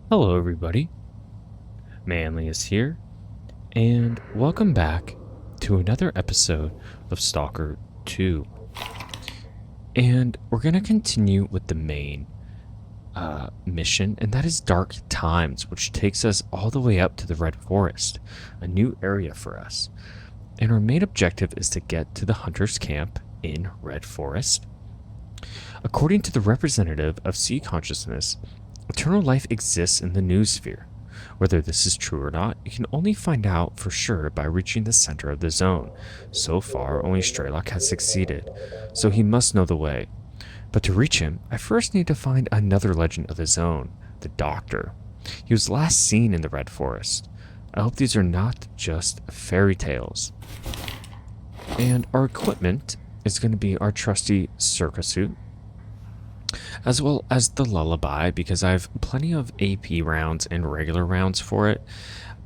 Hello, everybody. Manly is here, and welcome back to another episode of Stalker 2. And we're going to continue with the main mission, and that is Dark Times, which takes us all the way up to the Red Forest, a new area for us. And our main objective is to get to the Hunter's Camp in Red Forest. According to the representative of Sea Consciousness, eternal life exists in the noosphere. Whether this is true or not, you can only find out for sure by reaching the center of the zone. So far, only S.T.A.L.K.E.R has succeeded, so he must know the way. But to reach him, I first need to find another legend of the zone, the Doctor. He was last seen in the Red Forest. I hope these are not just fairy tales. And our equipment is going to be our trusty circus suit, as well as the lullaby, because I have plenty of AP rounds and regular rounds for it.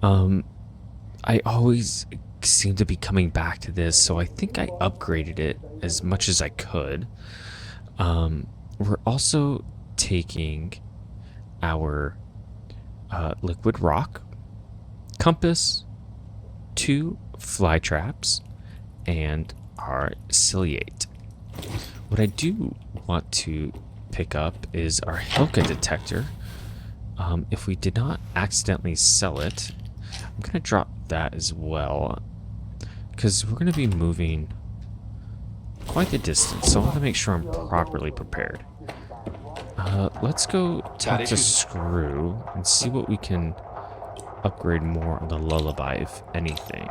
I always seem to be coming back to this, so I think I upgraded it as much as I could. We're also taking our liquid rock, compass, 2 fly traps, and our ciliate. What I do want to pick up is our H.T.A.L.K.E.R detector. If we did not accidentally sell it, I'm going to drop that as well, because we're going to be moving quite the distance, so I want to make sure I'm properly prepared. Let's go talk to Screw and see what we can upgrade more on the lullaby, if anything.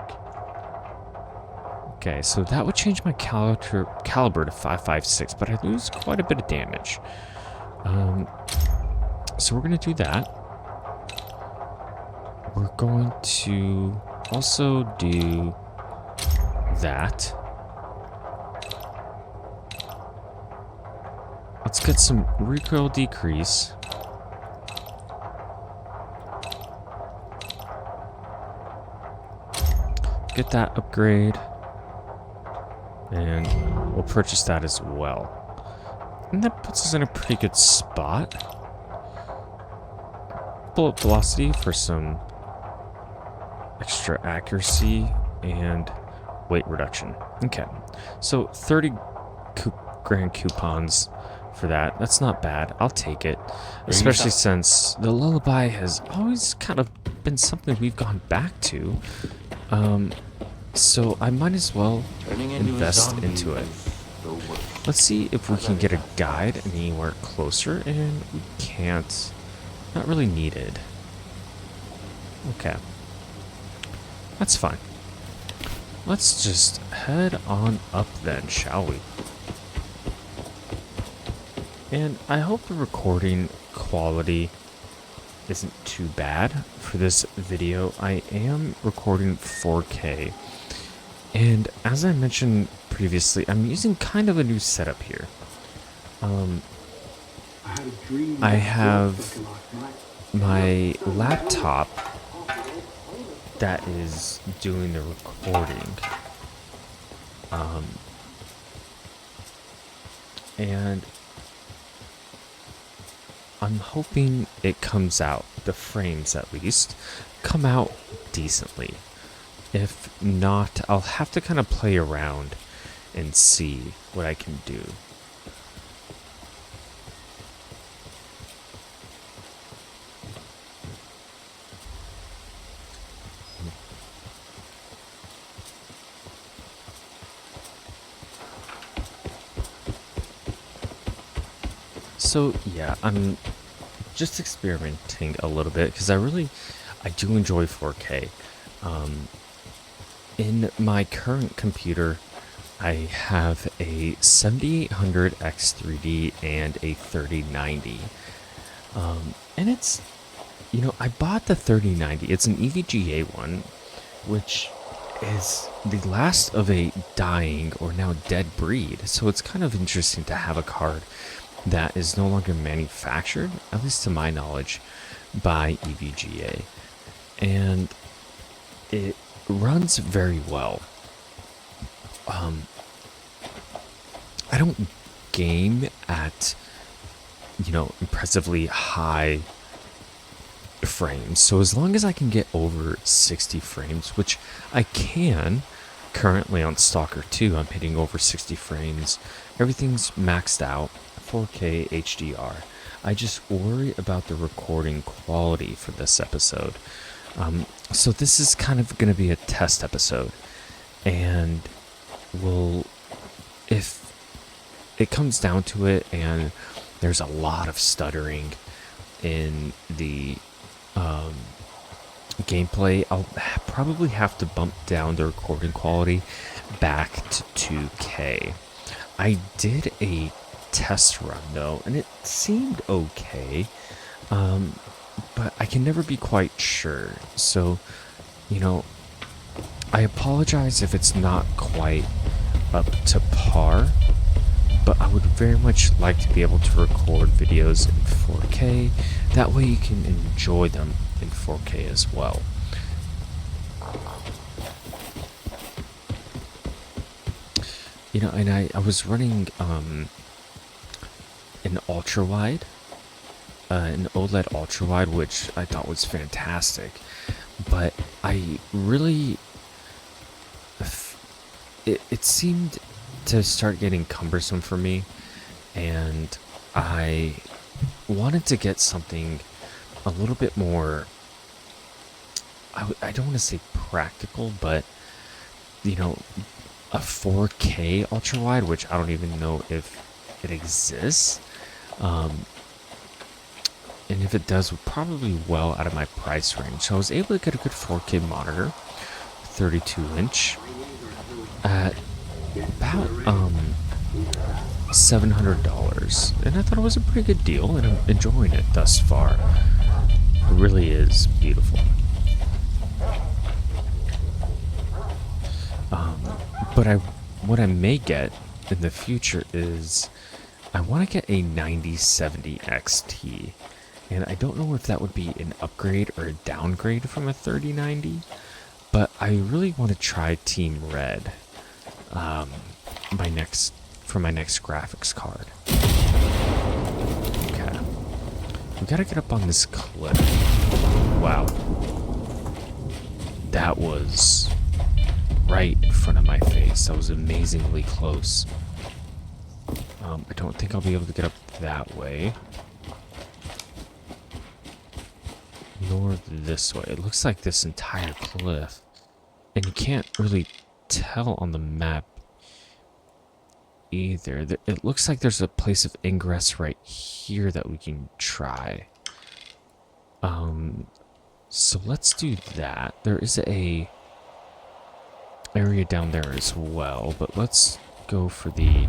Okay, so that would change my caliber to 5.56, but I lose quite a bit of damage. So we're going to do that. We're going to also do that. Let's get some recoil decrease. Get that upgrade. And we'll purchase that as well. And that puts us in a pretty good spot. Bullet velocity for some extra accuracy and weight reduction. Okay, so 30 grand coupons for that. That's not bad. I'll take it. Especially since the lullaby has always kind of been something we've gone back to. So I might as well invest into it. Let's see if we can get a guide anywhere closer, and we can't. Not really needed. Okay. That's fine. Let's just head on up then, shall we? And I hope the recording quality isn't too bad for this video. I am recording 4K. And as I mentioned previously, I'm using kind of a new setup here. I have my laptop that is doing the recording. And I'm hoping it comes out, the frames at least, come out decently. If not, I'll have to kind of play around and see what I can do. So yeah, I'm just experimenting a little bit because I do enjoy 4K. In my current computer, I have a 7800 X3D and a 3090. And it's, I bought the 3090. It's an EVGA one, which is the last of a dying or now dead breed. So it's kind of interesting to have a card that is no longer manufactured, at least to my knowledge, by EVGA. And it runs very well. I don't game at, impressively high frames. So as long as I can get over 60 frames, which I can currently on Stalker 2, I'm hitting over 60 frames. Everything's maxed out, 4K HDR. I just worry about the recording quality for this episode. So this is kind of going to be a test episode. And if it comes down to it and there's a lot of stuttering in the gameplay, I'll probably have to bump down the recording quality back to 2K. I did a test run though, and it seemed okay, but I can never be quite sure. So, I apologize if it's not quite up to par, but I would very much like to be able to record videos in 4K. That way you can enjoy them in 4K as well. And I was running an ultra wide, an OLED ultra wide, which I thought was fantastic, but I really it seemed to start getting cumbersome for me, and I wanted to get something a little bit more, I don't want to say practical, but a 4K ultra wide, which I don't even know if it exists, and if it does, probably well out of my price range. So I was able to get a good 4K monitor, 32-inch, at about $700, and I thought it was a pretty good deal, and I'm enjoying it thus far. It really is beautiful. But what I may get in the future is I want to get a 9070 XT, and I don't know if that would be an upgrade or a downgrade from a 3090, but I really want to try Team Red for my next graphics card. Okay, we gotta get up on this cliff. Wow, that was right in front of my face. That was amazingly close. I don't think I'll be able to get up that way, nor this way. It looks like this entire cliff, and you can't really tell on the map either. It looks like there's a place of ingress right here that we can try. So let's do that. There is a area down there as well, but let's go for the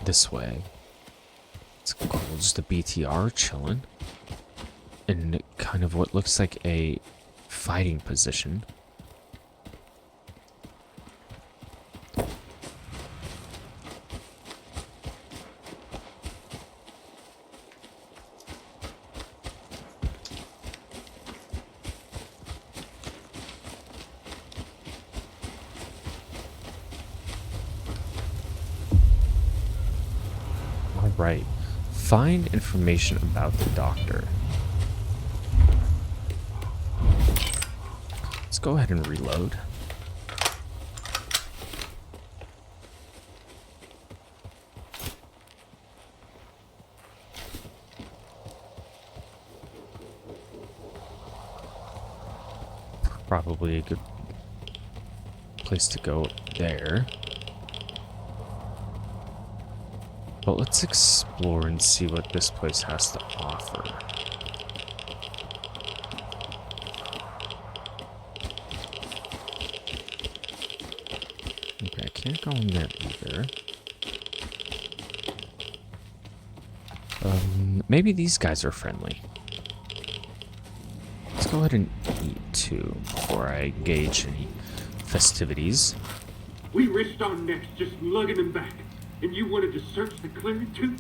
this way. It's cool, just a BTR chilling in kind of what looks like a fighting position. Right. Find information about the doctor. Let's go ahead and reload. Probably a good place to go there. But let's explore and see what this place has to offer. Okay, I can't go in there either. Maybe these guys are friendly. Let's go ahead and eat too before I engage any festivities. We risked our necks just lugging him back. And you wanted to search the clearing too?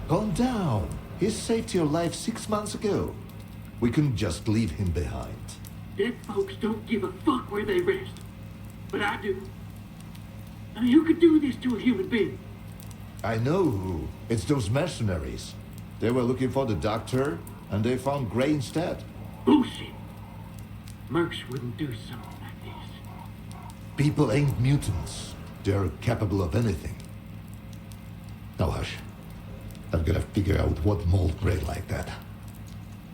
Calm down. He saved your life 6 months ago. We couldn't just leave him behind. Dead folks don't give a fuck where they rest. But I do. I mean, who could do this to a human being? I know who. It's those mercenaries. They were looking for the doctor, and they found Gray instead. Bullshit! Mercs wouldn't do something like this. People ain't mutants. They're capable of anything. Now hush. I've got to figure out what mold Gray like that.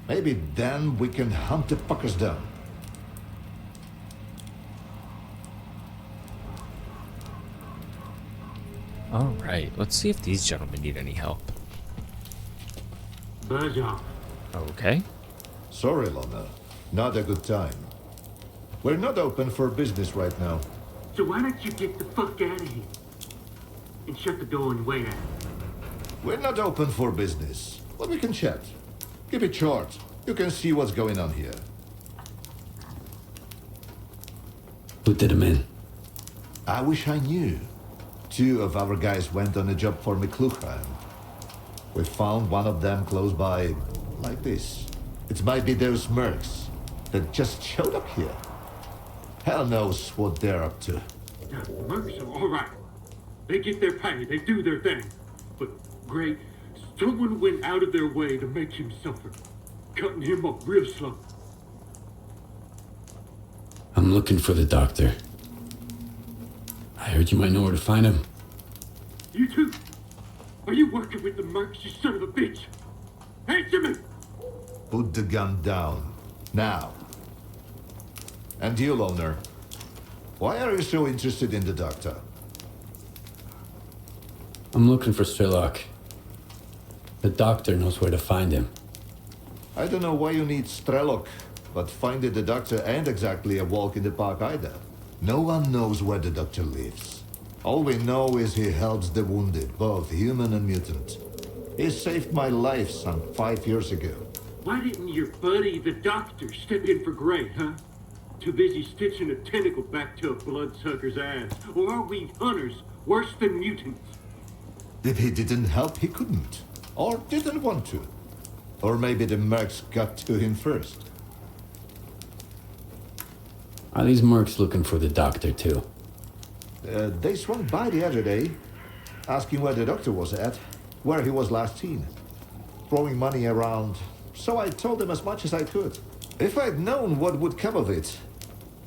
Maybe then we can hunt the fuckers down. All right, let's see if these gentlemen need any help. Buzz off. Okay. Sorry, Lana. Not a good time. We're not open for business right now. So why don't you get the fuck out of here? And shut the door and wait out. We're not open for business, but we can chat. Keep it short. You can see what's going on here. Who did him in? I wish I knew. 2 of our guys went on a job for McLuhan. We found one of them close by, like this. It might be those mercs that just showed up here. Hell knows what they're up to. Now, the mercs are alright. They get their pay, they do their thing. But, Gray, someone went out of their way to make him suffer. Cutting him up real slow. I'm looking for the doctor. I heard you might know where to find him. You too? Are you working with the mercs, you son of a bitch? Answer me! Put the gun down. Now. And you, loner. Why are you so interested in the doctor? I'm looking for S.T.A.L.K.E.R. The doctor knows where to find him. I don't know why you need S.T.A.L.K.E.R, but finding the doctor ain't exactly a walk in the park either. No one knows where the doctor lives. All we know is he helps the wounded, both human and mutant. He saved my life some 5 years ago. Why didn't your buddy, the doctor, step in for Gray, huh? Too busy stitching a tentacle back to a bloodsucker's ass. Or are we hunters worse than mutants? If he didn't help, he couldn't. Or didn't want to. Or maybe the mercs got to him first. Are these mercs looking for the doctor too? They swung by the other day, asking where the doctor was at, where he was last seen. Throwing money around, so I told them as much as I could. If I'd known what would come of it,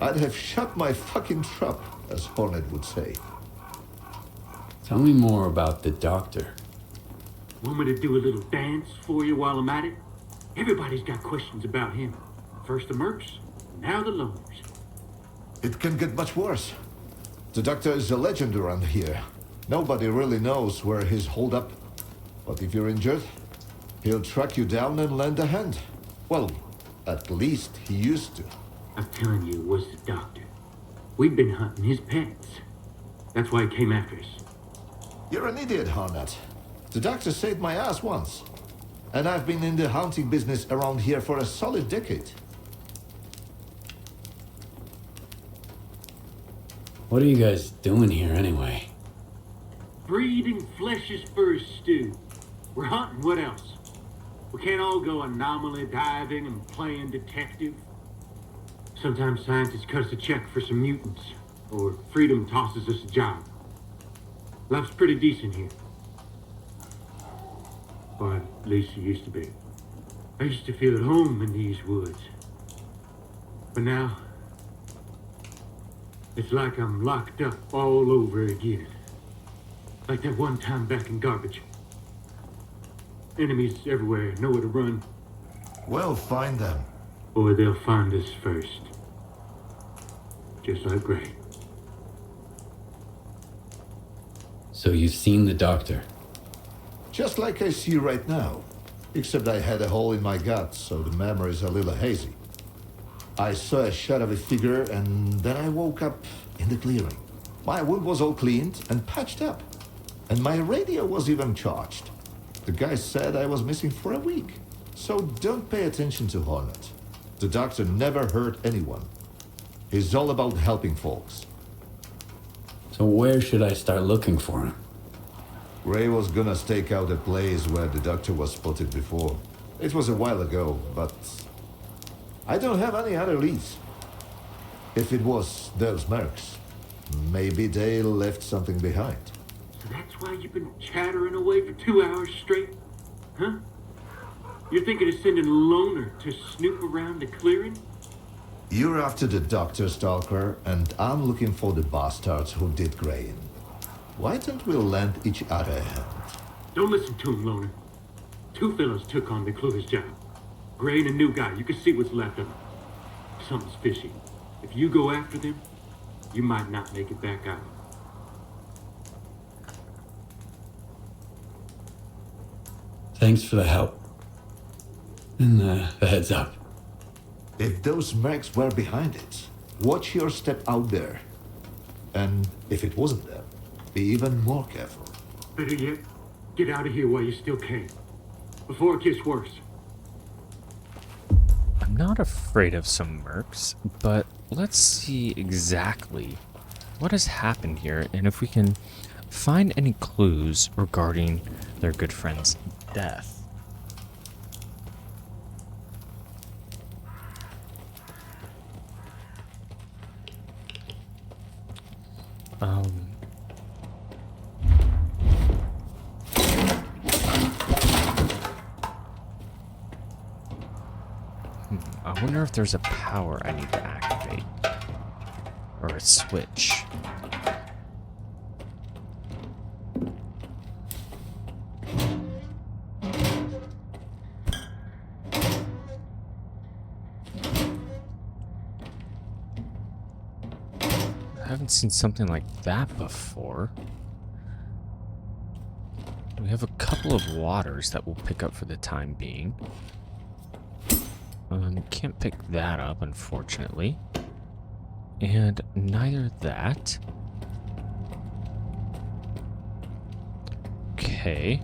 I'd have shut my fucking trap, as Hornet would say. Tell me more about the doctor. Want me to do a little dance for you while I'm at it? Everybody's got questions about him. First the mercs, now the loners. It can get much worse. The doctor is a legend around here. Nobody really knows where he's holed up. But if you're injured, he'll track you down and lend a hand. Well, at least he used to. I'm telling you, it was the doctor. We'd been hunting his pets. That's why he came after us. You're an idiot, Hornet. The doctor saved my ass once. And I've been in the hunting business around here for a solid decade. What are you guys doing here anyway? Breeding flesh's first stew. We're hunting, what else? We can't all go anomaly diving and playing detective. Sometimes scientists cut us a check for some mutants, or freedom tosses us a job. Life's pretty decent here. Or at least it used to be. I used to feel at home in these woods. But now, it's like I'm locked up all over again. Like that one time back in Garbage. Enemies everywhere, nowhere to run. Well, find them. Or they'll find us first. Just like Gray. So you've seen the doctor? Just like I see right now. Except I had a hole in my gut, so the memory's a little hazy. I saw a shot of a figure, and then I woke up in the clearing. My wound was all cleaned and patched up. And my radio was even charged. The guy said I was missing for a week. So don't pay attention to Hornet. The doctor never hurt anyone. He's all about helping folks. So where should I start looking for him? Ray was gonna stake out a place where the doctor was spotted before. It was a while ago, but I don't have any other leads. If it was those mercs, maybe they left something behind. That's why you've been chattering away for 2 hours straight? Huh? You're thinking of sending Loner to snoop around the clearing? You're after the Dr. S.T.A.L.K.E.R, and I'm looking for the bastards who did Grain. Why don't we lend each other a hand? Don't listen to him, Loner. 2 fellas took on McClure's job. Gray and a new guy. You can see what's left of him. Something's fishy. If you go after them, you might not make it back out. Thanks for the help. And the heads up. If those mercs were behind it, watch your step out there. And if it wasn't them, be even more careful. Better yet, get out of here while you still can. Before it gets worse. I'm not afraid of some mercs, but let's see exactly what has happened here and if we can find any clues regarding their good friend's death. I wonder if there's a power I need to activate. Or a switch. I haven't seen something like that before. We have a couple of waters that we'll pick up for the time being. Can't pick that up, unfortunately. And neither that. Okay.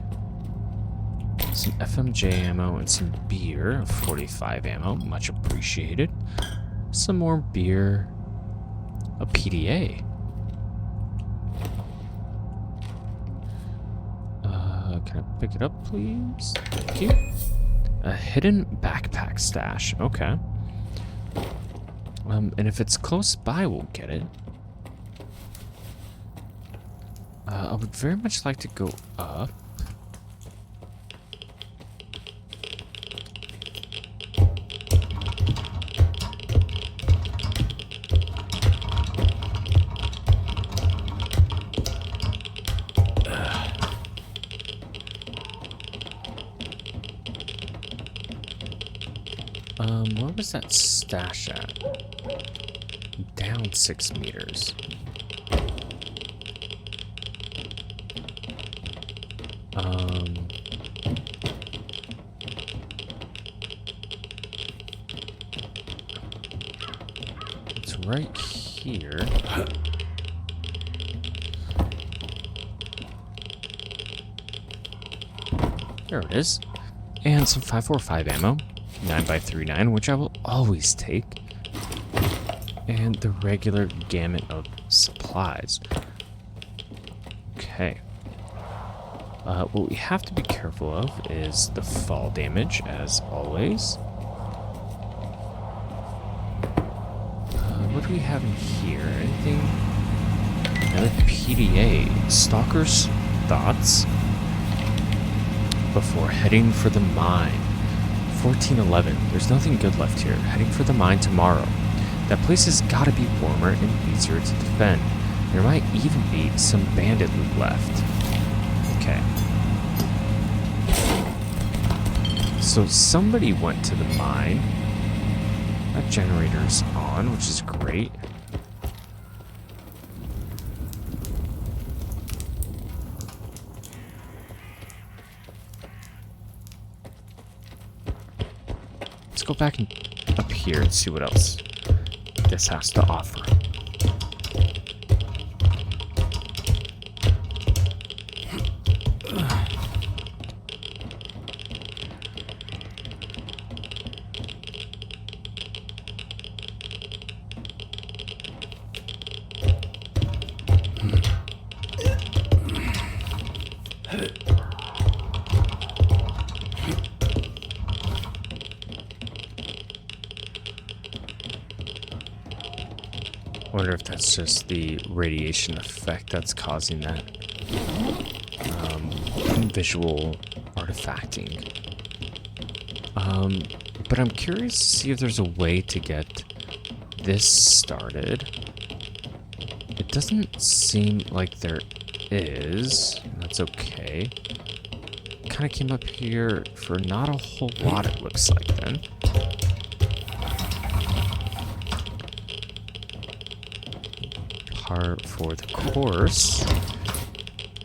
Some FMJ ammo and some beer. 45 ammo, much appreciated. Some more beer. A PDA. Can I pick it up, please? Thank you. A hidden backpack stash. Okay. And if it's close by, we'll get it. I would very much like to go up. Where was that stash at? Down 6 meters. It's right here. There it is. And some 5.45 ammo. 9x39, which I will always take. And the regular gamut of supplies. Okay. What we have to be careful of is the fall damage, as always. What do we have in here? Anything? Another PDA. Stalker's thoughts before heading for the mine. 1411. There's nothing good left here. Heading for the mine tomorrow. That place has got to be warmer and easier to defend. There might even be some bandit loot left. Okay. So somebody went to the mine. That generator's on, which is great. Let's go back up here and see what else this has to offer. Wonder if that's just the radiation effect that's causing that. visual artifacting. But I'm curious to see if there's a way to get this started. It doesn't seem like there is. That's okay. Kind of came up here for not a whole lot, it looks like, then. Par for the course.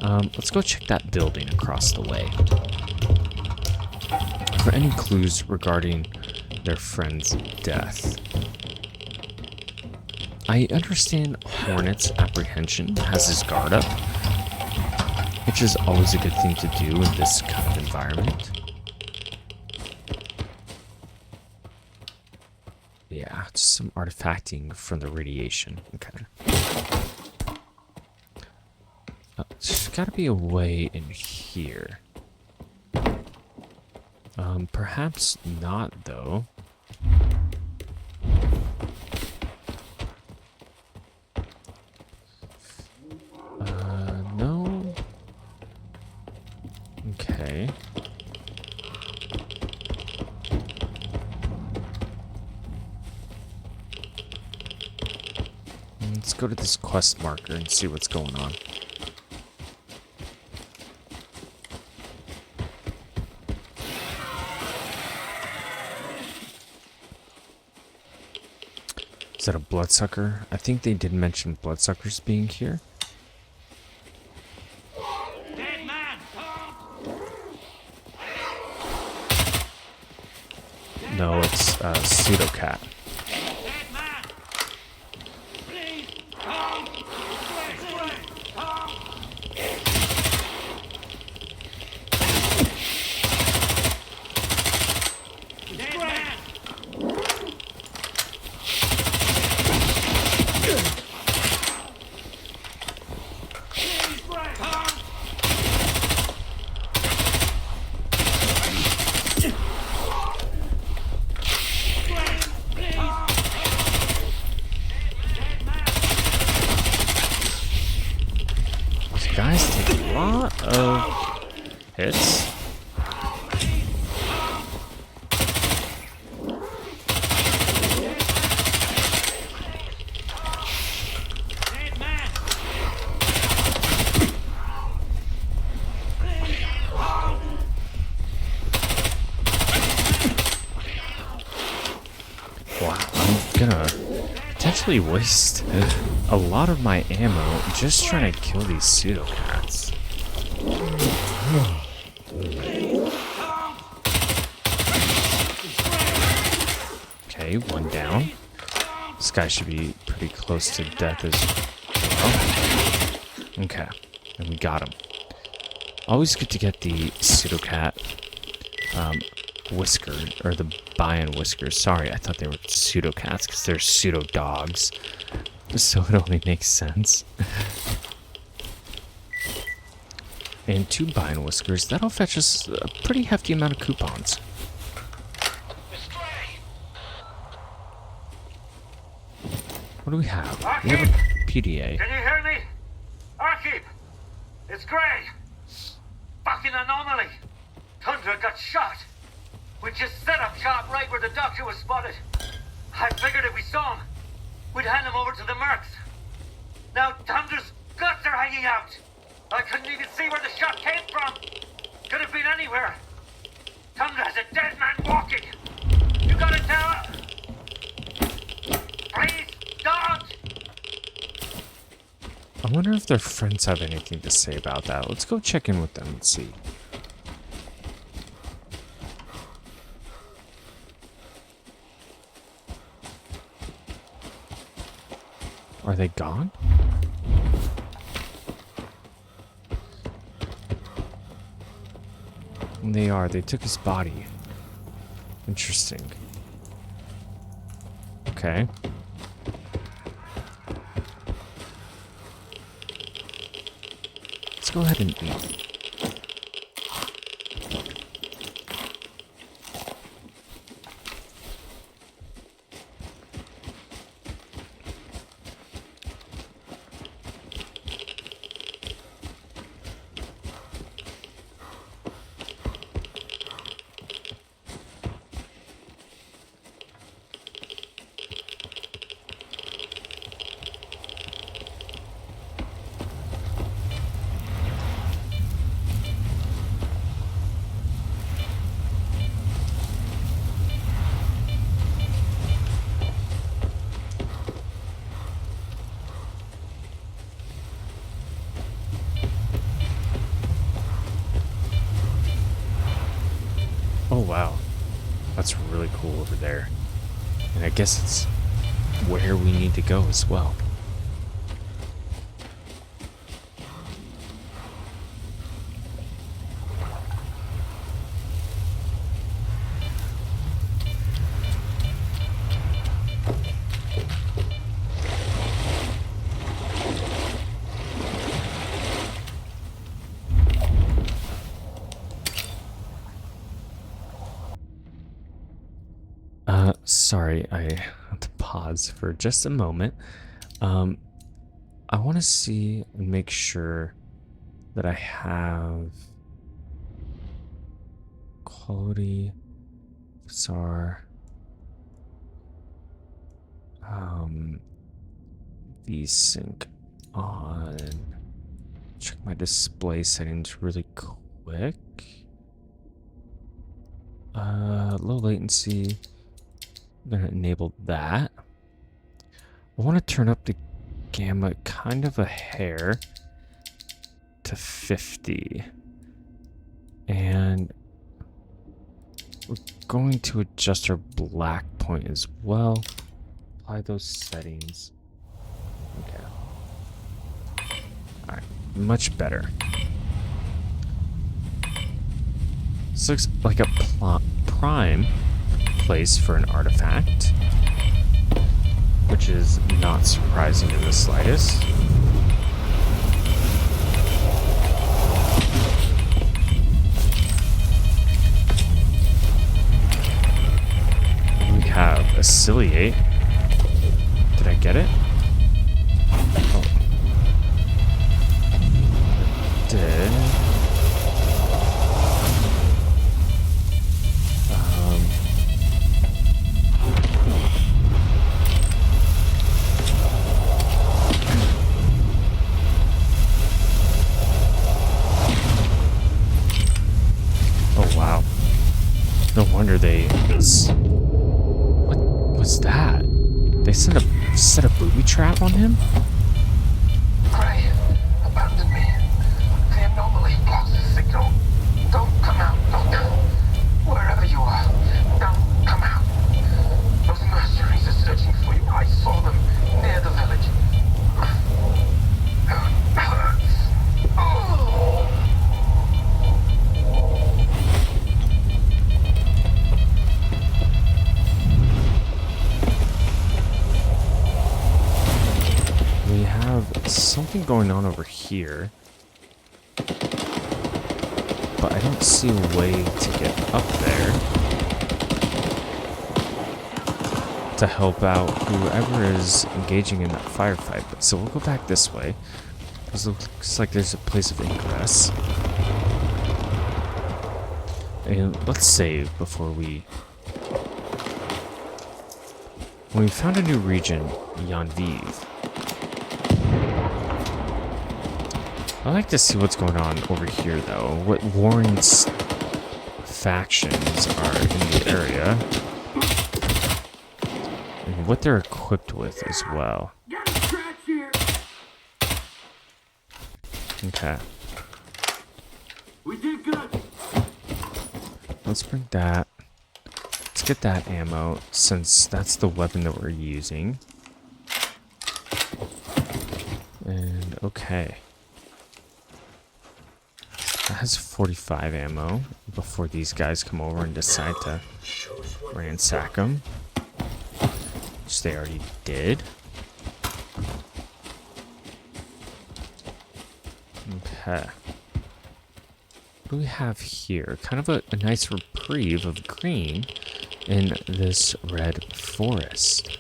Let's go check that building across the way for any clues regarding their friend's death. I understand Hornet's apprehension has his guard up, which is always a good thing to do in this kind of environment. Yeah, just some artifacting from the radiation. Okay. There's gotta be a way in here. Perhaps not, though. No. Okay. Let's go to this quest marker and see what's going on. Is that a bloodsucker? I think they did mention bloodsuckers being here. Dead man, No, it's Pseudo-Cat. dead man. Please, Tom. Tom. Dead man. These guys take a lot of hits. Dead man. Wow, I'm gonna potentially waste a lot of my ammo just trying to kill these pseudo-cats. Okay, one down. This guy should be pretty close to death as well. Okay, and we got him. Always good to get the pseudo-cat whisker, or the Bion whiskers. Sorry, I thought they were pseudo-cats because they're pseudo-dogs. So it only makes sense. And 2 Bion whiskers, that'll fetch us a pretty hefty amount of coupons. What do we have? We have a PDA. Can you hear me? Archie! It's Gray! Fucking anomaly! Tundra got shot! We just set up shop right where the doctor was spotted. I figured if we saw him, we'd hand him over to the mercs. Now Tundra's guts are hanging out! I couldn't even see where the shot came from! Could have been anywhere! Tundra has a dead man walking! You gotta tell her! Please, don't! I wonder if their friends have anything to say about that. Let's go check in with them and see. Are they gone? They are. They took his body. Interesting. Okay. Let's go ahead and eat. Oh, wow. That's really cool over there. And I guess it's where we need to go as well. Sorry, I have to pause for just a moment. I want to see and make sure that I have quality, SAR, VSync on. Check my display settings really quick. Low latency. I'm gonna enable that. I want to turn up the gamma kind of a hair to 50. And we're going to adjust our black point as well. Apply those settings. Okay. Alright, much better. This looks like a prime place for an artifact, which is not surprising in the slightest. We have S.T.A.L.K.E.R. Did I get it? Oh. I did. Oh wow. No wonder they... What was that? They set a booby trap on him? Gray, abandon me. The anomaly blocks the signal. Don't come out, Doctor. Wherever you are, don't come out. Those mercenaries are searching for you. I saw them near the village. It hurts. Oh. We have something going on over here, but I don't see a way to get up there to help out whoever is engaging in that firefight. But so we'll go back this way. This looks like there's a place of ingress. And let's save before we... When we found a new region, Yanviv. I like to see what's going on over here, though. What Warren's factions are in the area. And what they're equipped with as well. Got a scratch here. Okay. We did good. Let's bring that. Let's get that ammo, since that's the weapon that we're using. And, okay. That has 45 ammo before these guys come over and decide to ransack them. Which they already did. Okay. What do we have here? Kind of a nice reprieve of green in this red forest.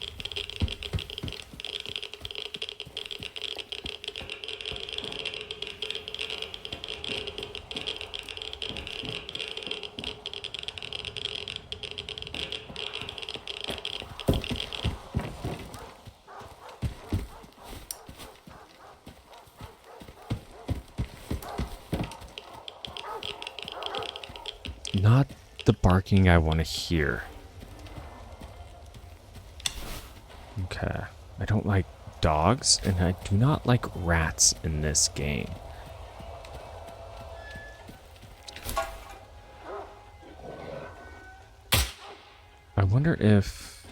Not the barking I want to hear. Okay. I don't like dogs, and I do not like rats in this game. wonder if...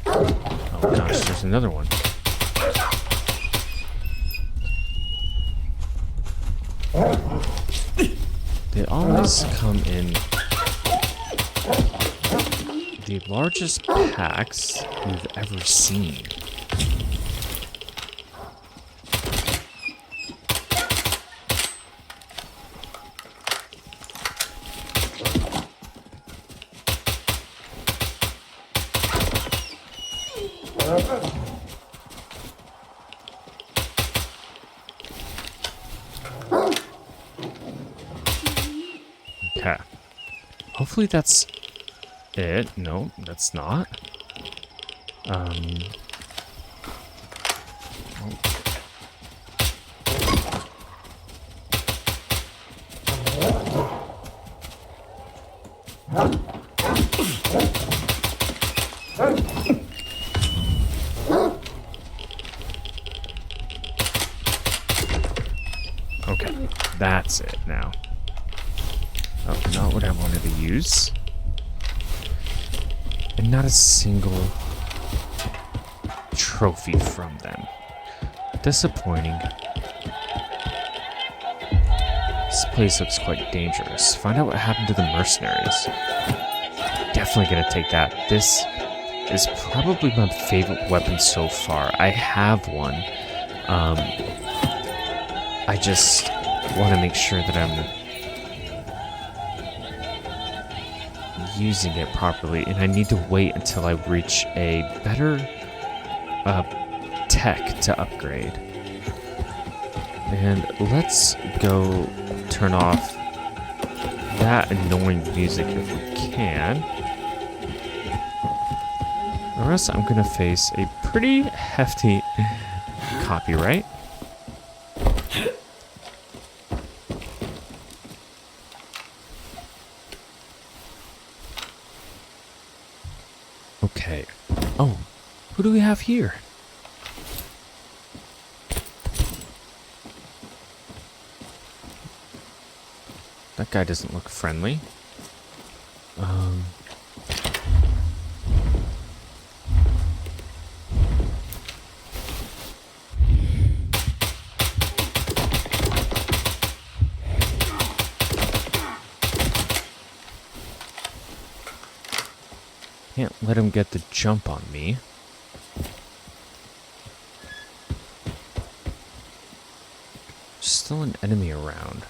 Oh gosh, there's another one. They always come in the largest packs you've ever seen. Okay. Hopefully that's it. No, that's not. Okay, that's it now. Oh, not what I wanted to use. And not a single trophy from them. Disappointing. This place looks quite dangerous. Find out what happened to the mercenaries. Definitely gonna take that. This is probably my favorite weapon so far. I have one. I just want to make sure that I'm using it properly, and I need to wait until I reach a better tech to upgrade. And let's go turn off that annoying music if we can. Or else I'm gonna face a pretty hefty copyright. Okay. Oh, who do we have here? That guy doesn't look friendly. Can't let him get the jump on me. Still an enemy around.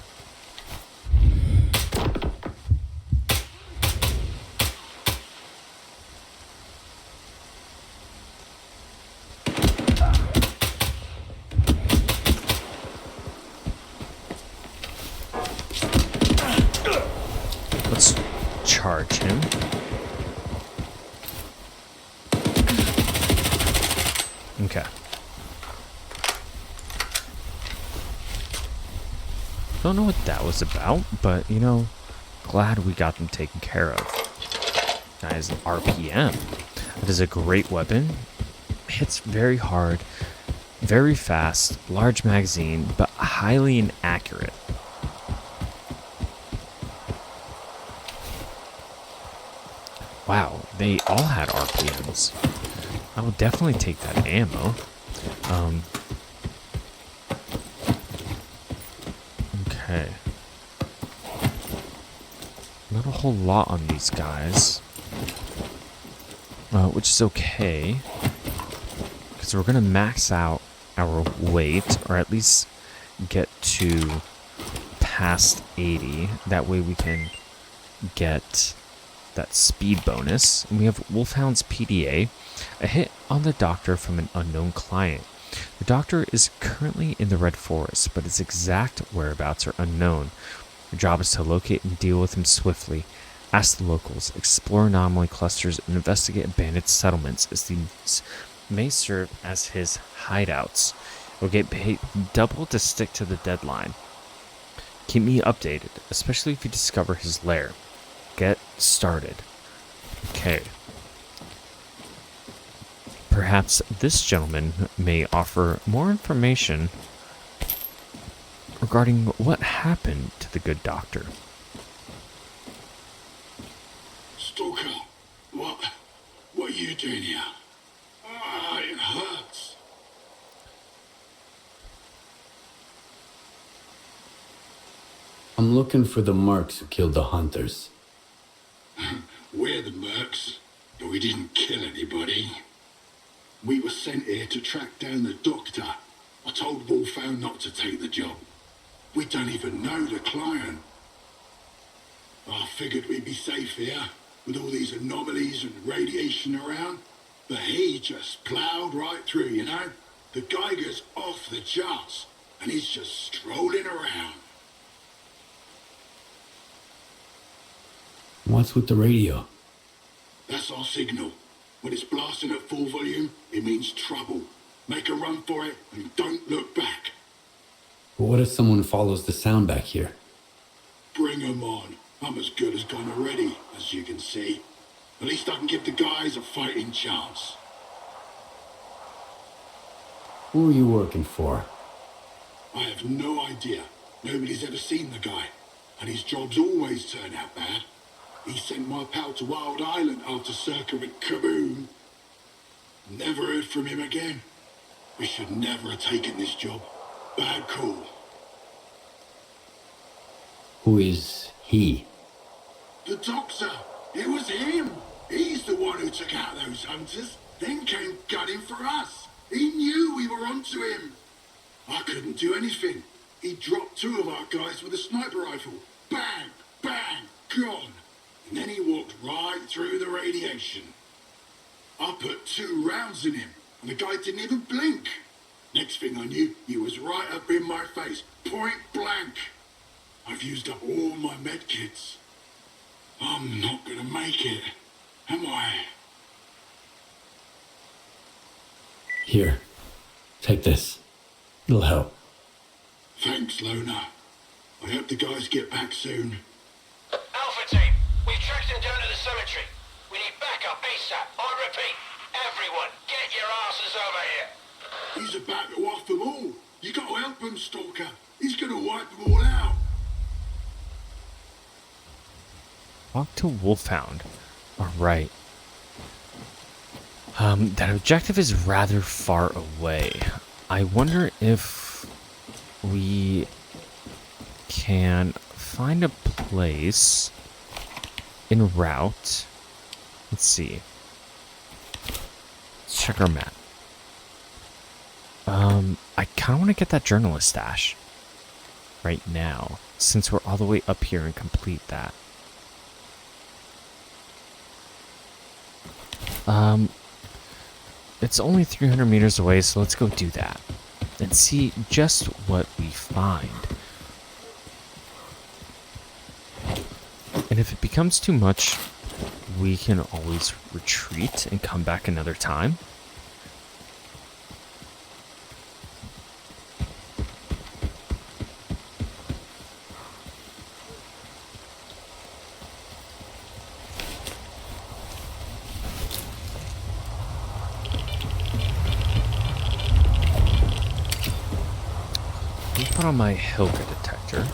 Let's charge him. Okay. Don't know what that was about, but, you know, glad we got them taken care of. Guys, RPM. That is a great weapon. Hits very hard, very fast, large magazine, but highly inaccurate. Wow, they all had RPMs. I will definitely take that ammo. Okay. Not a whole lot on these guys. Which is okay. Because we're going to max out our weight, or at least get to past 80. That way we can get that speed bonus. And we have Wolfhound's PDA, a hit on the doctor from an unknown client. The doctor is currently in the Red Forest, but his exact whereabouts are unknown. Your job is to locate and deal with him swiftly. Ask the locals, explore anomaly clusters, and investigate abandoned settlements, as these may serve as his hideouts. You'll get paid double to stick to the deadline. Keep me updated, especially if you discover his lair. Get started. Okay. perhaps this gentleman may offer more information regarding what happened to the good doctor. Stalker, what are you doing here? Ah, it hurts. I'm looking for the Marks who killed the hunters. We're the Mercs, but we didn't kill anybody. We were sent here to track down the doctor. I told Wolfhound not to take the job. We don't even know the client. I figured we'd be safe here, with all these anomalies and radiation around. But he just ploughed right through, you know? The Geiger's off the charts, and he's just strolling around. What's with the radio? That's our signal. When it's blasting at full volume, it means trouble. Make a run for it and don't look back. But what if someone follows the sound back here? Bring 'em on. I'm as good as gone already, as you can see. At least I can give the guys a fighting chance. Who are you working for? I have no idea. Nobody's ever seen the guy. And his jobs always turn out bad. He sent my pal to Wild Island after S.T.A.L.K.E.R went kaboom. Never heard from him again. We should never have taken this job. Bad call. Who is he? The doctor. It was him. He's the one who took out those hunters, then came gunning for us. He knew we were onto him. I couldn't do anything. He dropped 2 of our guys with a sniper rifle. Bang, bang, gone. And then he walked right through the radiation. I put 2 rounds in him, and the guy didn't even blink. Next thing I knew, he was right up in my face, point blank. I've used up all my medkits. I'm not gonna make it, am I? Here, take this. It'll help. Thanks, Loner. I hope the guys get back soon. Alpha team, we've tracked him down to the cemetery. We need backup ASAP. I repeat, everyone, get your asses over here. He's about to off them all. You gotta help him, Stalker. He's gonna wipe them all out. Walk to Wolfhound. Alright. That objective is rather far away. I wonder if we can find a place en route. Let's see. Let's check our map. I kind of want to get that journalist stash right now, since we're all the way up here and complete that. It's only 300 meters away, so let's go do that and see just what we find. And if it becomes too much, we can always retreat and come back another time. Put on my Hilga detector.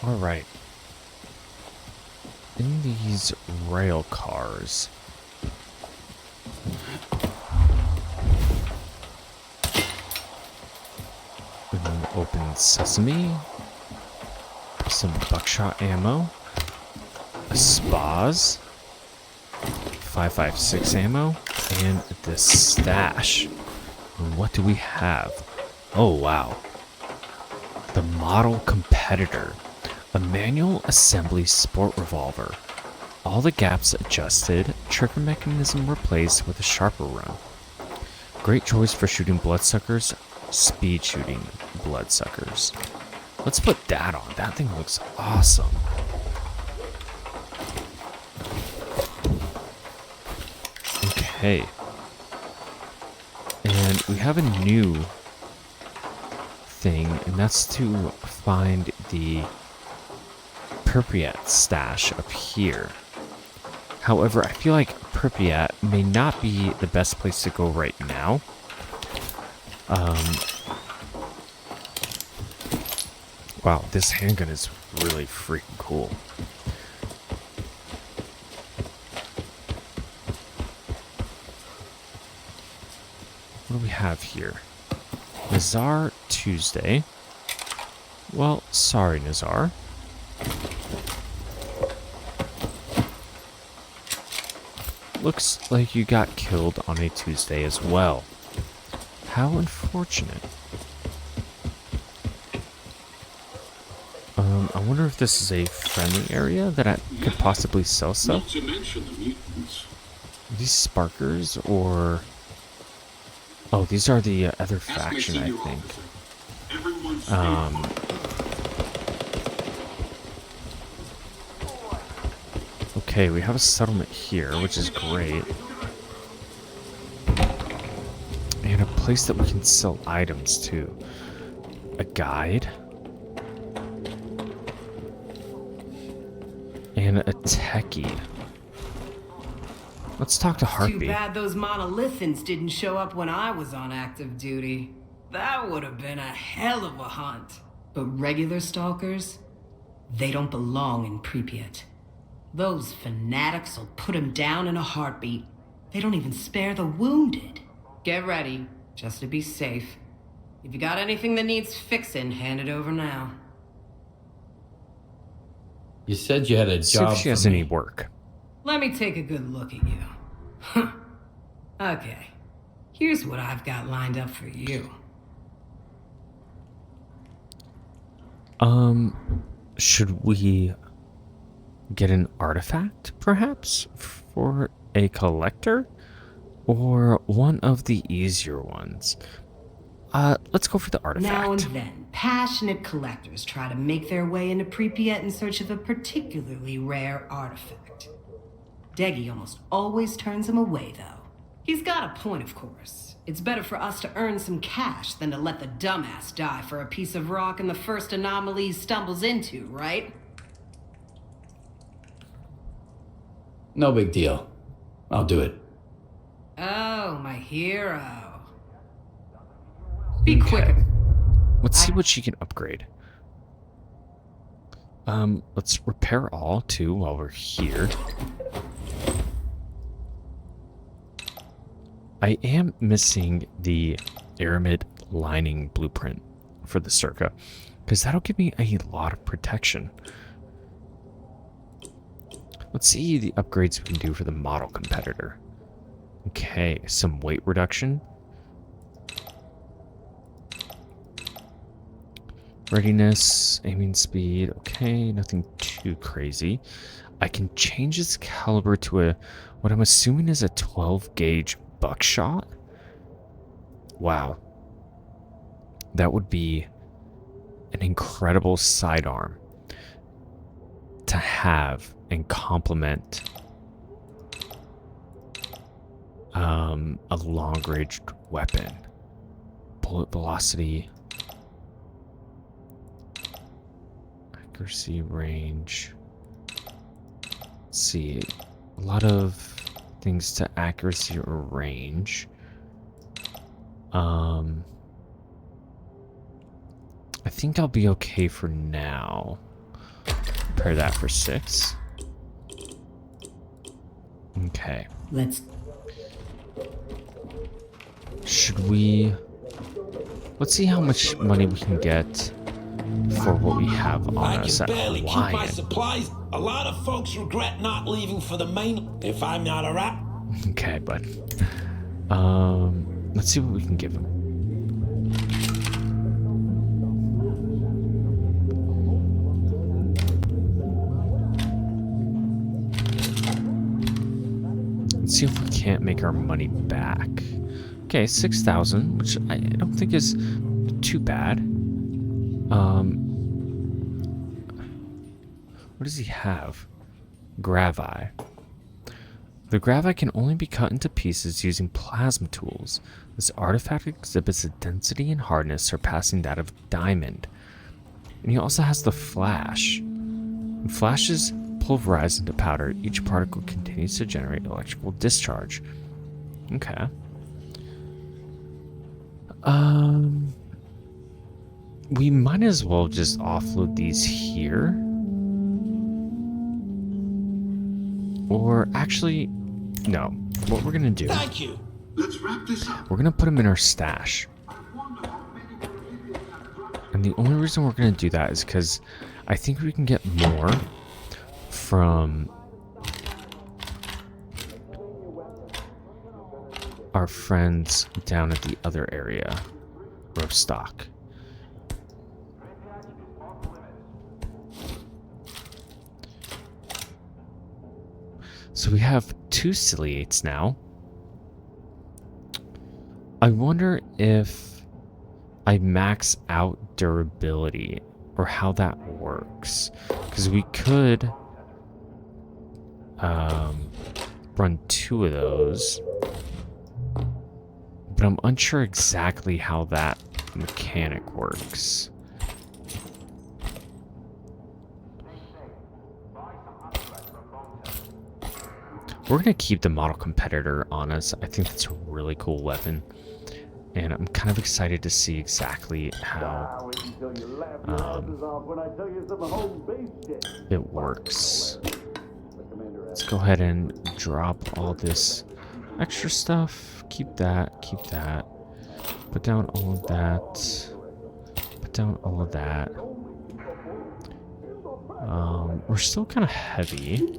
All right. In these rail cars. An open sesame. Some buckshot ammo. A SPAS. 5.56 ammo. And this stash. And what do we have? Oh, wow. The Model Competitor. A manual assembly sport revolver. All the gaps adjusted, trigger mechanism replaced with a sharper run. Great choice for shooting bloodsuckers, speed shooting bloodsuckers. Let's put that on. That thing looks awesome. Okay. And we have a new thing, and that's to find the Pripyat stash up here. However, I feel like Pripyat may not be the best place to go right now. Wow, this handgun is really freaking cool. What do we have here? Nazar Tuesday. Well, sorry, Nazar. Looks like you got killed on a Tuesday as well. How unfortunate. I wonder if this is a friendly area that I could possibly sell stuff. Not to mention the mutants. Are these Sparkers or... Oh, these are the other faction, I think. Okay, we have a settlement here, which is great. And a place that we can sell items to. A guide. And a techie. Let's talk to Heartbeat. Too bad those monolithans didn't show up when I was on active duty. That would have been a hell of a hunt. But regular stalkers, they don't belong in Pripyat. Those fanatics will put them down in a heartbeat. They don't even spare the wounded. Get ready, just to be safe. If you got anything that needs fixing, hand it over now. You said you had a See job if she has for me. any work. Let me take a good look at you. Okay, here's what I've got lined up for you. Should we get an artifact, perhaps, for a collector? Or one of the easier ones? Let's go for the artifact. Now and then, passionate collectors try to make their way into Pripyat in search of a particularly rare artifact. Deggy almost always turns them away, though. He's got a point, of course. It's better for us to earn some cash than to let the dumbass die for a piece of rock in the first anomaly he stumbles into, right? No big deal. I'll do it. Oh, my hero. Be quicker. Let's see what she can upgrade. Let's repair all, too, while we're here. I am missing the aramid lining blueprint for the Circa, because that'll give me a lot of protection. Let's see the upgrades we can do for the model competitor. Okay, some weight reduction. Readiness, aiming speed, okay, nothing too crazy. I can change its caliber to a, what I'm assuming is a 12 gauge buckshot. Wow. That would be an incredible sidearm to have and complement a long-range weapon. Bullet velocity, accuracy, range. Let's see, a lot of things to accuracy or range. I think I'll be okay for now. Prepare that for 6. Okay. Let's... Should we... Let's see how much money we can get for what we have on I us can at barely keep my Hawaiian. supplies. A lot of folks regret not leaving for the main. If I'm not a rap, Okay, bud. Let's see what we can give him. see if we can't make our money back. Okay, 6,000, which I don't think is too bad. What does he have? Gravi. The gravi can only be cut into pieces using plasma tools. This artifact exhibits a density and hardness surpassing that of diamond. And he also has the flash. When flashes pulverize into powder, each particle continues to generate electrical discharge. Okay. We might as well just offload these here. Or actually, no. What we're gonna do, Thank you. Let's wrap this up. we're gonna put them in our stash. And the only reason we're gonna do that is because I think we can get more from our friends down at the other area, Rostock. So we have 2 ciliates now. I wonder if I max out durability or how that works. Because we could run 2 of those. But I'm unsure exactly how that mechanic works. We're going to keep the model competitor on us. I think that's a really cool weapon. And I'm kind of excited to see exactly how it works. Let's go ahead and drop all this extra stuff. Keep that, keep that. Put down all of that. Put down all of that. We're still kind of heavy.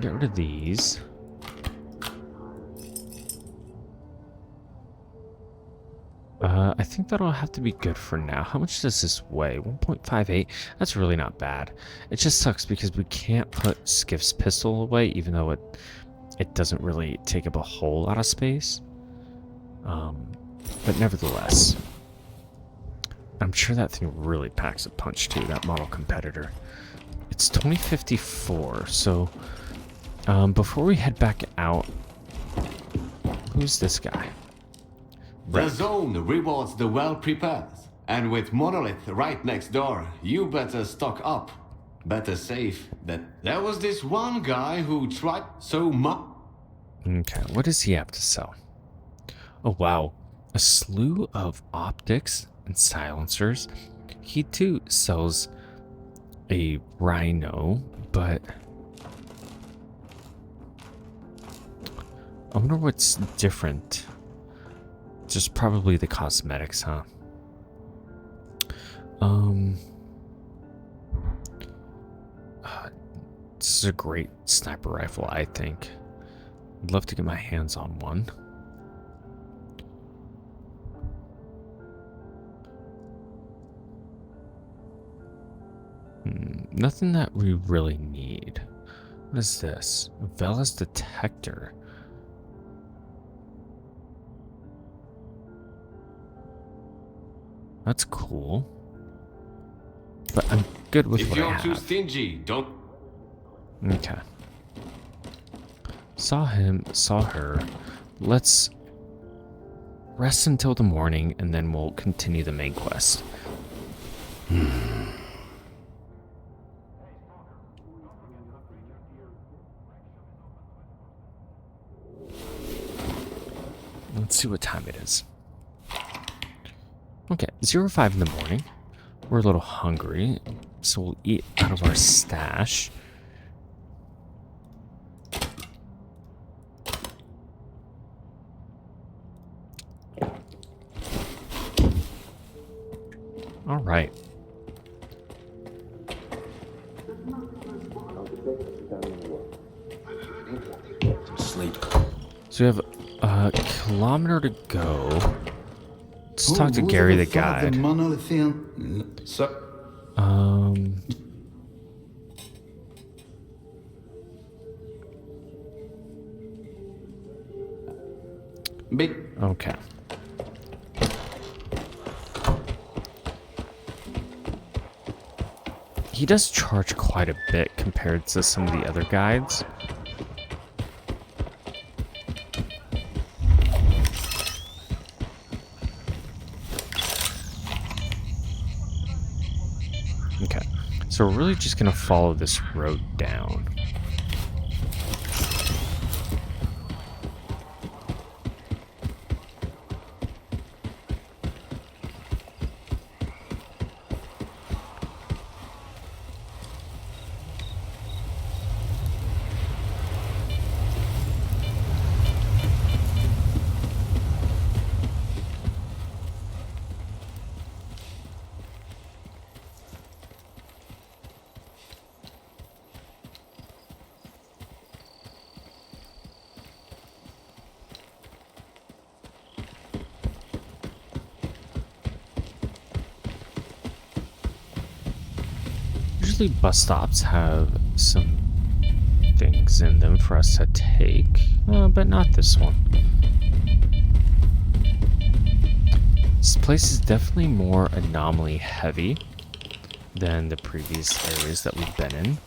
Get rid of these. I think that'll have to be good for now. How much does this weigh? 1.58? That's really not bad. It just sucks because we can't put Skiff's pistol away, even though it doesn't really take up a whole lot of space. But nevertheless, I'm sure that thing really packs a punch too, that model competitor. It's 2054, so before we head back out, who's this guy? The zone rewards the well-prepared. And with Monolith right next door, you better stock up. Better safe that there was this one guy who tried so much. Okay, what does he have to sell? Oh wow, a slew of optics and silencers. He too sells a rhino, but I wonder what's different. Just probably the cosmetics, huh? This is a great sniper rifle, I think. I'd love to get my hands on one. Nothing that we really need. What is this? Vela's detector. That's cool. But I'm good with what I have. If you're too stingy, don't. Okay. Saw him, saw her. Let's rest until the morning and then we'll continue the main quest. Let's see what time it is. Okay, 05 in the morning. We're a little hungry, so we'll eat out of our stash. All right. Sleep. So we have a kilometer to go. Let's talk to Gary the guide. The monolithian... So, Um, Big. okay. He does charge quite a bit compared to some of the other guides. Okay, so we're really just gonna follow this road down. Usually bus stops have some things in them for us to take, but not this one. This place is definitely more anomaly heavy than the previous areas that we've been in.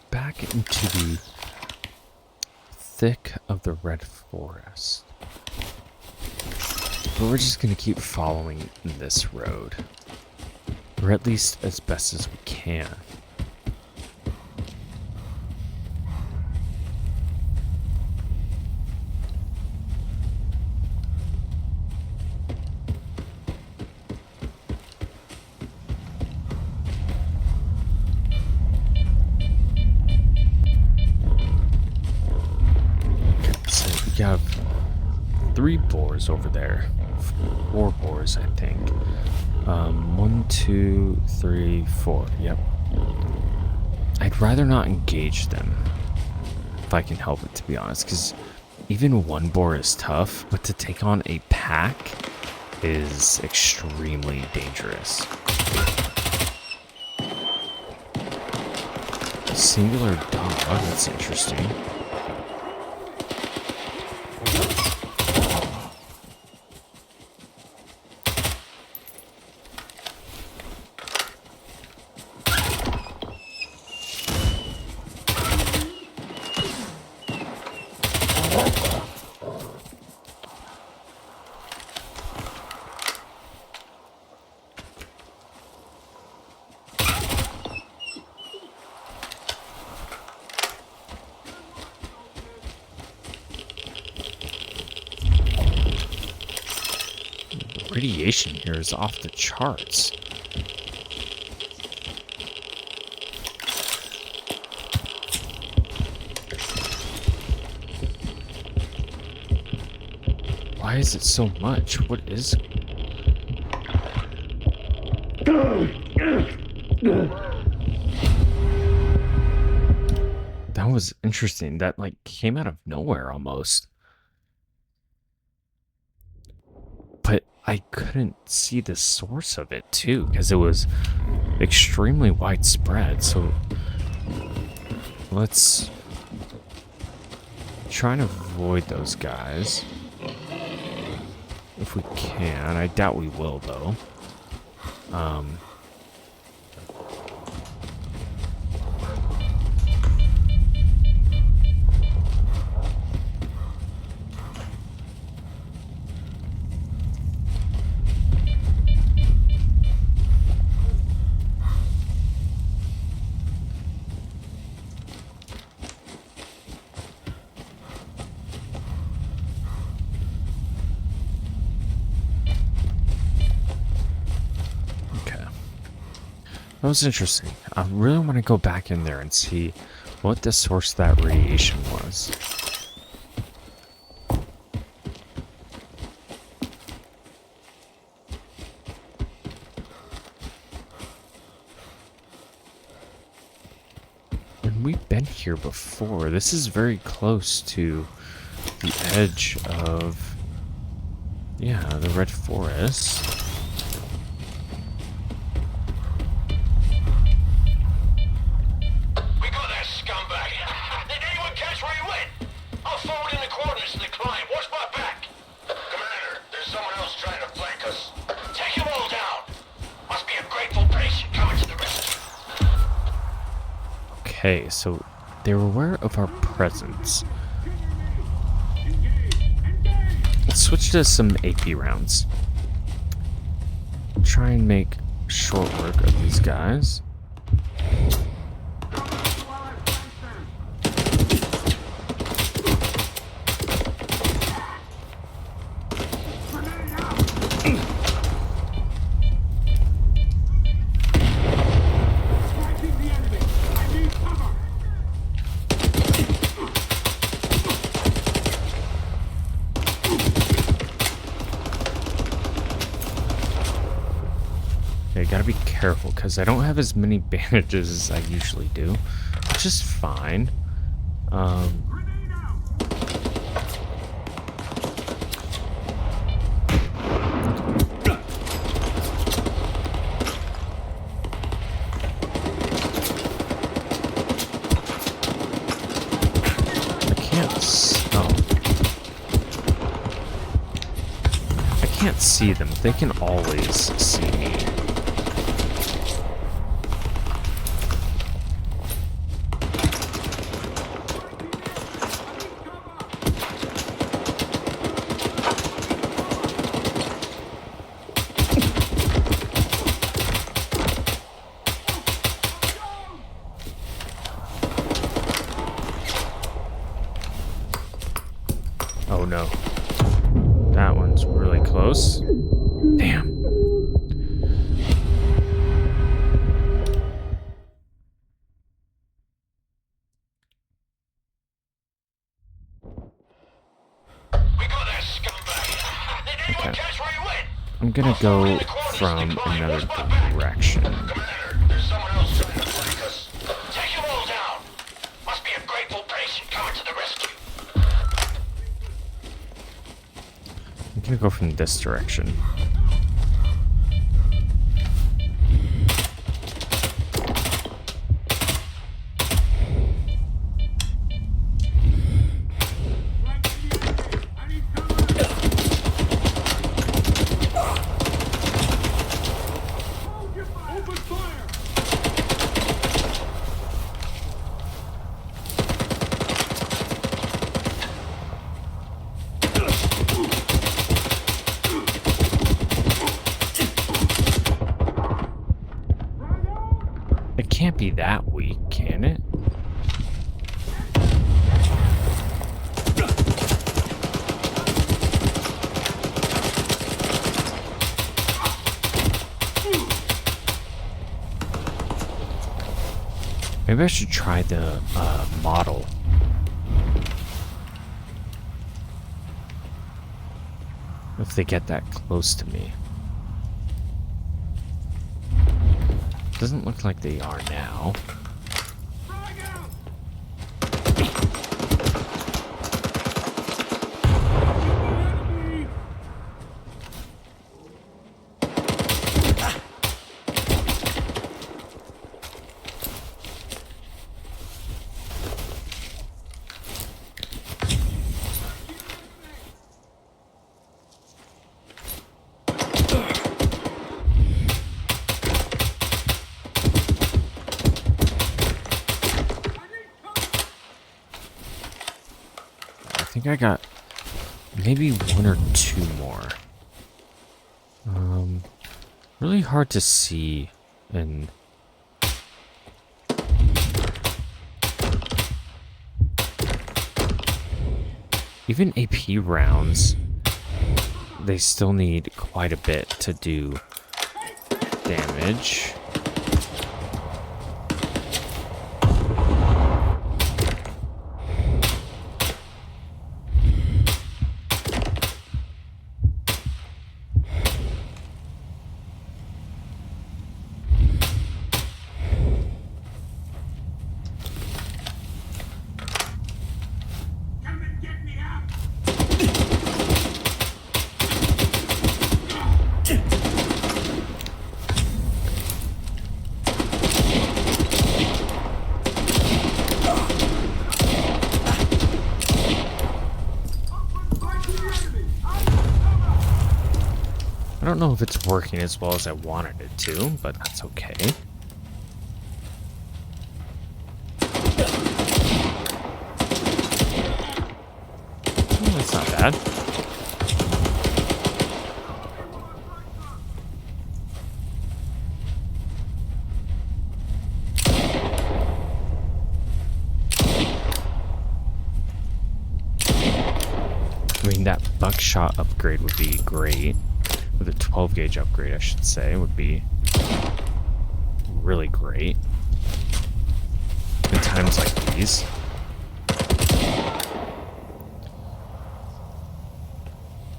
Back into the thick of the red forest. But we're just gonna keep following this road. Or at least as best as we can. We have 3 boars over there. 4 boars, I think. 1, 2, 3, 4. Yep. I'd rather not engage them if I can help it, to be honest, because even 1 boar is tough, but to take on a pack is extremely dangerous. Singular dog. That's interesting. Radiation here is off the charts. Why is it so much? What is... That was interesting. That, like, came out of nowhere almost. But I couldn't see the source of it, too, because it was extremely widespread. So let's try and avoid those guys. If we can. I doubt we will, though. That was interesting. I really want to go back in there and see what the source of that radiation was. we've been here before. This is very close to the edge of, yeah, the Red Forest. We got that scumbag. Did anyone catch where he went? I'll forward in the coordinates to the client. Watch my back. Commander, there's someone else trying to flank us. Take them all down. Must be a grateful patient coming to the rescue. Okay, so they're aware of our presence. Let's switch to some AP rounds. Try and make short work of these guys. Okay, gotta be careful because I don't have as many bandages as I usually do, which is fine. I can't see them. They can always see me. Oh no. That one's really close. Damn. We got that scumbag. Did anyone Okay. catch where he went? I'm gonna go from another direction. Commander, there's someone else trying to flank us. Take them all down. Must be a grateful patient coming to the rescue. I'm gonna go from this direction. It can't be that weak, can it? Maybe I should try the model. If they get that close to me. Doesn't look like they are now. I think I got maybe one or two more. Really hard to see and even AP rounds, they still need quite a bit to do damage. I don't know if it's working as well as I wanted it to, but that's okay. Oh, that's not bad. I mean, that buckshot upgrade would be great. With a 12 gauge upgrade, I should say, would be really great. In times like these.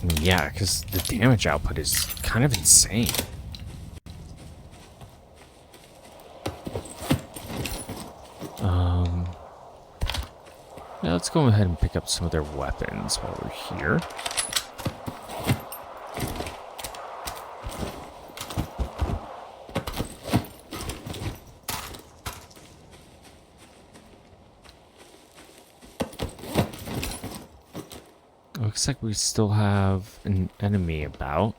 And yeah, because the damage output is kind of insane. Yeah, let's go ahead and pick up some of their weapons while we're here. Looks like we still have an enemy about.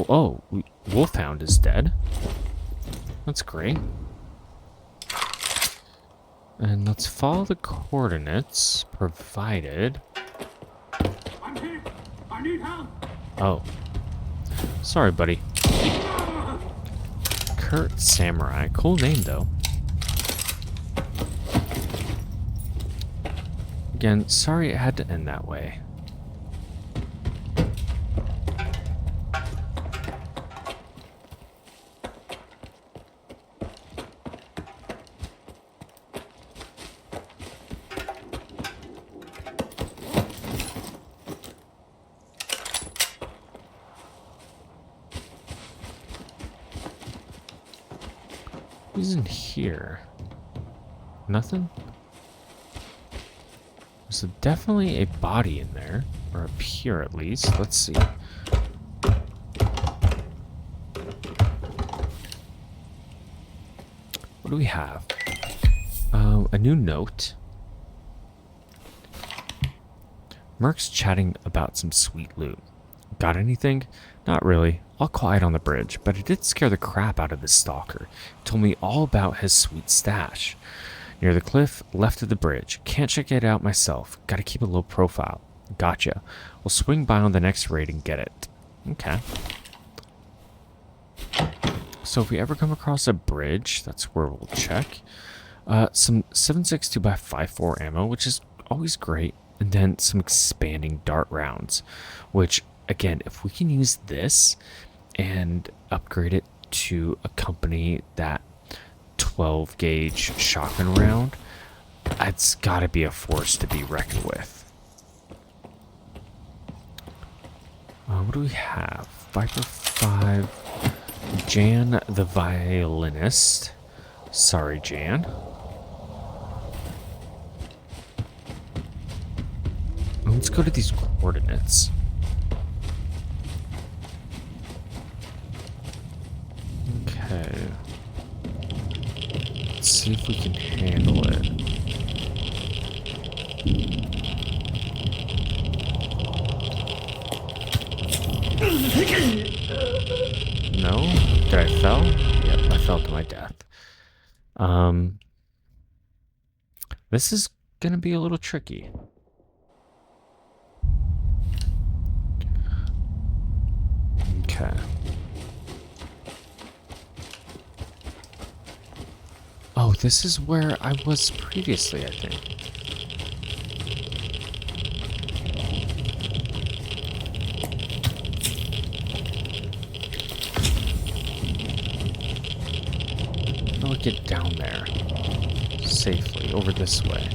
Oh, Wolfhound is dead. That's great. And let's follow the coordinates provided. I'm hit. I need help. Oh. Sorry, buddy. Kurt Samurai. Cool name, though. Again, sorry it had to end that way. Who's in here? Nothing? There's definitely a body in there, or up here at least. Let's see. What do we have? A new note. Merc's chatting about some sweet loot. Got anything? Not really. All quiet on the bridge, but it did scare the crap out of this stalker. He told me all about his sweet stash. Near the cliff, left of the bridge. Can't check it out myself. Gotta keep a low profile. Gotcha. We'll swing by on the next raid and get it. Okay. So if we ever come across a bridge, that's where we'll check. Some 7.62x5.4 ammo, which is always great. And then some expanding dart rounds, which, again, if we can use this and upgrade it to accompany that 12 gauge shotgun round, it's gotta be a force to be reckoned with. What do we have? Viper 5, Jan the violinist. Sorry, Jan. Let's go to these coordinates. Okay. Let's see if we can handle it. No? Did I fell? Yep, I fell to my death. This is gonna be a little tricky. Okay. Oh, this is where I was previously, I think. How do I get down there safely over this way?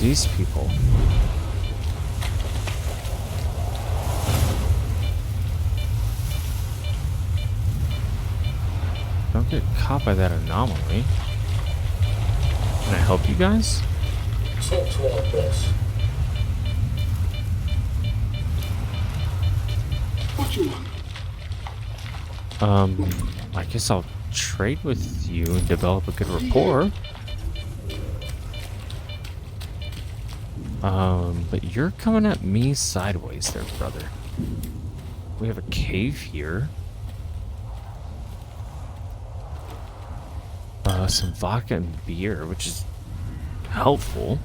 these people? Don't get caught by that anomaly. Can I help you guys? Talk to our boss. What you want? I guess I'll trade with you and develop a good rapport. But you're coming at me sideways there, brother. We have a cave here. Some vodka and beer, which is helpful.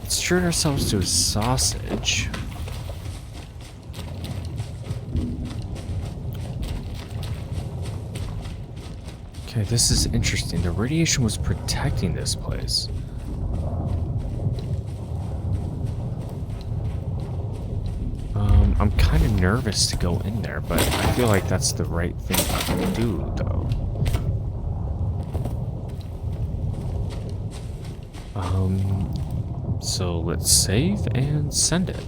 Let's treat ourselves to a sausage. Okay, this is interesting. The radiation was protecting this place. I'm kind of nervous to go in there, but I feel like that's the right thing to do, though. So let's save and send it.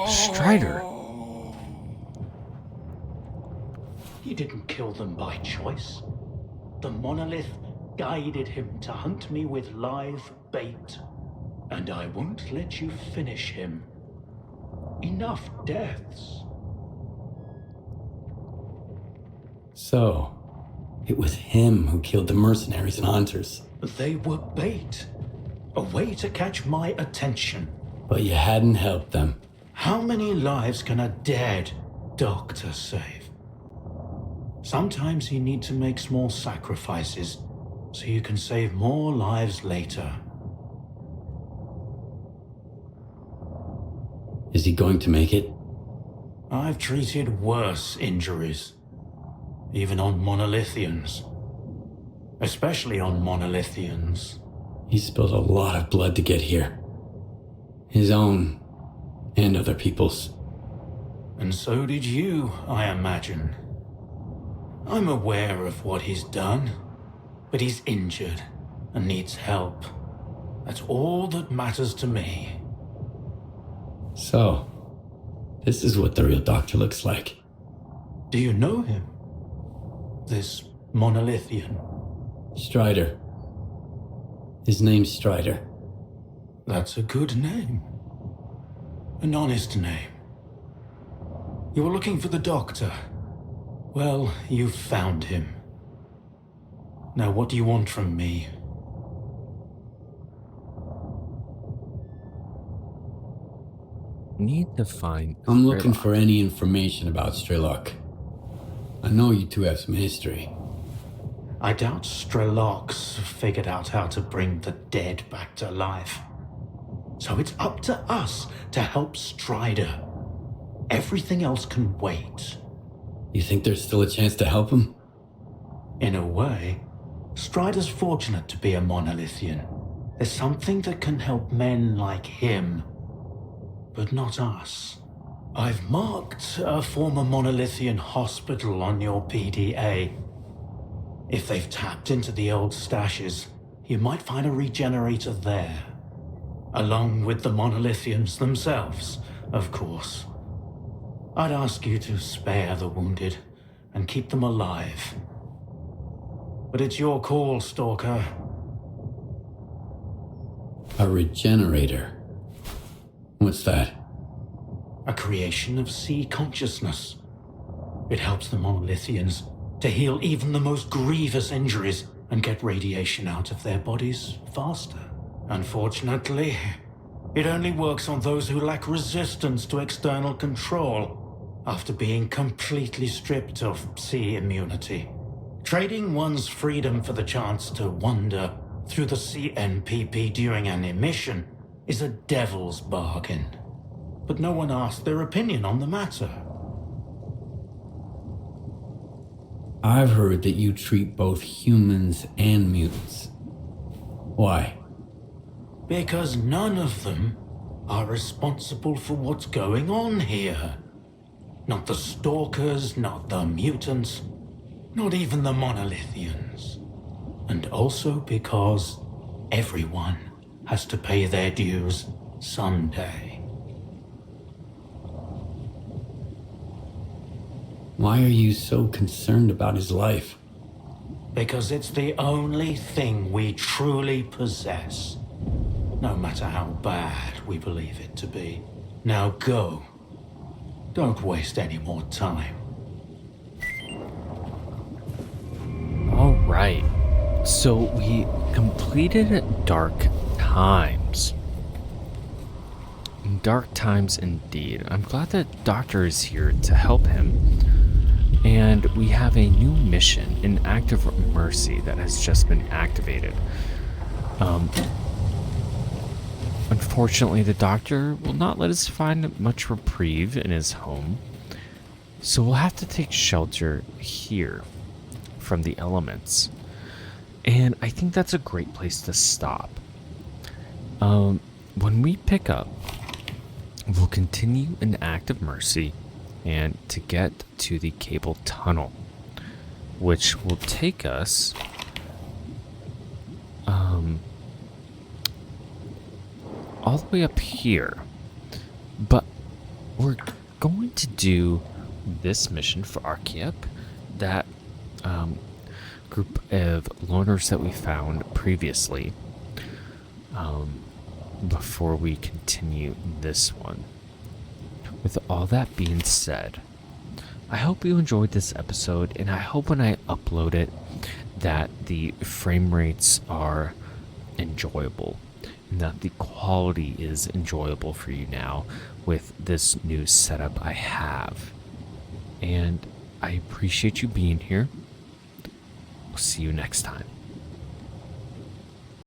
Strider. He didn't kill them by choice. The monolith guided him to hunt me with live bait. And I won't let you finish him. Enough deaths. So, it was him who killed the mercenaries and hunters. They were bait. A way to catch my attention. But you hadn't helped them. How many lives can a dead doctor save? Sometimes you need to make small sacrifices so you can save more lives later. Is he going to make it? I've treated worse injuries. Even on monolithians. Especially on monolithians. He spilled a lot of blood to get here. His own, and other people's. And so did you, I imagine. I'm aware of what he's done, but he's injured and needs help. That's all that matters to me. So, this is what the real doctor looks like. Do you know him? This monolithian? Strider. His name's Strider. That's a good name. An honest name. You were looking for the doctor. Well, you've found him. Now what do you want from me? Need to find. I'm looking for any information about S.T.A.L.K.E.R. I know you two have some history. I doubt S.T.A.L.K.E.R's figured out how to bring the dead back to life. So it's up to us to help Strider. Everything else can wait. You think there's still a chance to help him? In a way, Strider's fortunate to be a monolithian. There's something that can help men like him, but not us. I've marked a former monolithian hospital on your PDA. If they've tapped into the old stashes, you might find a regenerator there. Along with the monolithians themselves, of course. I'd ask you to spare the wounded and keep them alive. But it's your call, Stalker. A regenerator? What's that? A creation of sea consciousness. It helps the monolithians to heal even the most grievous injuries and get radiation out of their bodies faster. Unfortunately, it only works on those who lack resistance to external control after being completely stripped of sea immunity. Trading one's freedom for the chance to wander through the CNPP during an emission is a devil's bargain. But no one asked their opinion on the matter. I've heard that you treat both humans and mutants. Why? Because none of them are responsible for what's going on here. Not the stalkers, not the mutants. Not even the monolithians. And also because everyone has to pay their dues someday. Why are you so concerned about his life? Because it's the only thing we truly possess. No matter how bad we believe it to be. Now go. Don't waste any more time. All right. So we completed Dark Times. Dark times indeed. I'm glad that Doctor is here to help him. And we have a new mission, an Act of Mercy, that has just been activated. Unfortunately, the Doctor will not let us find much reprieve in his home. So we'll have to take shelter here from the elements. And I think that's a great place to stop. When we pick up, we'll continue an Act of Mercy and to get to the cable tunnel, which will take us all the way up here. But we're going to do this mission for Archeep, that group of loners that we found previously, before we continue this one. With all that being said, I hope you enjoyed this episode, and I hope when I upload it that the frame rates are enjoyable and that the quality is enjoyable for you now with this new setup I have. And I appreciate you being here. We'll see you next time.